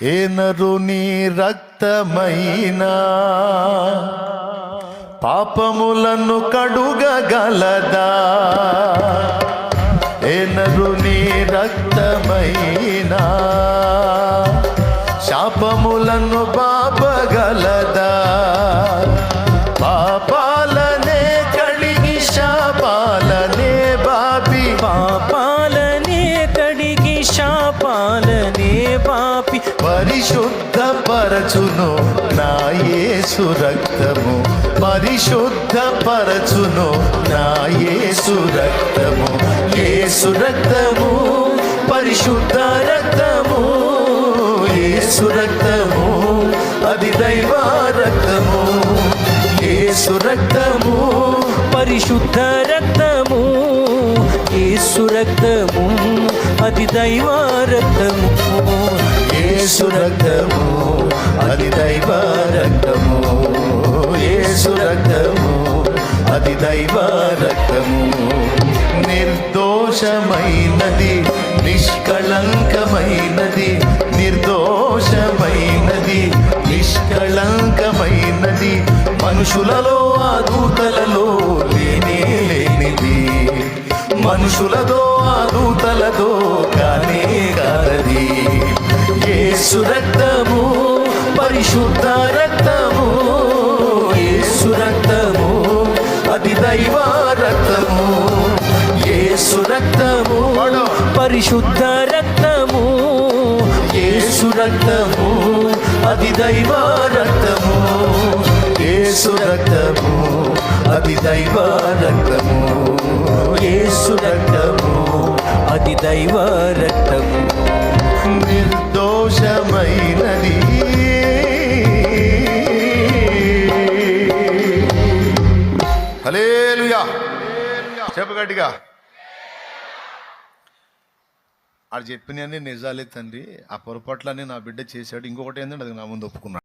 ఏ నరుని రక్తమైనా పాపములను కడుగగలదా? ఏ నరుని రక్తమైనా శాపములను బాపగలదా? పాపాలనే కడిగి శాపాలనే బాపి, పాపాలనే కడిగి శాపాలనే బాపి పరిశుద్ధ పరచును నా యేసు రక్తము, పరిశుద్ధ పరచును నా యేసు రక్తము. యేసు రక్తము పరిశుద్ధ రక్తము, యేసు రక్తము అది దైవ రక్తము. యేసు రక్తము పరిశుద్ధ రక్తము, యేసు రక్తము అది దైవ రక్తము. యేసు రక్తము అది దైవ రక్తము, యేసు రక్తము అది దైవ రక్తము. నిర్దోషమైనది నిష్కళంకమైనది, నిర్దోషమైనది నిష్కళంకమైనది, మనుషులలో ఆ దూతలలో లేనే లేనిది, మనుషులతో ఆ దూతలతో కానే కాదది. యేసు రక్తము పరిశుద్ధ రక్తము, యేసు రక్తము అది దైవ రక్తము. యేసు రక్తము పరిశుద్ధ రక్తము, యేసు రక్తము అది దైవ రక్తము. యేసు రక్తము అది దైవ రక్తము, యేసు రక్తము అది దైవ రక్తము. నిర్దోషమైనది హల్లెలూయా. చెప్పు గట్టిగా. ఆడు చెప్పినవన్నీ నిజాలే తండ్రి, ఆ పొరపాట్లన్నీ నా బిడ్డ చేశాడు. ఇంకొకటి ఏంటంటే అది నా ముందు ఒప్పుకున్నాడు.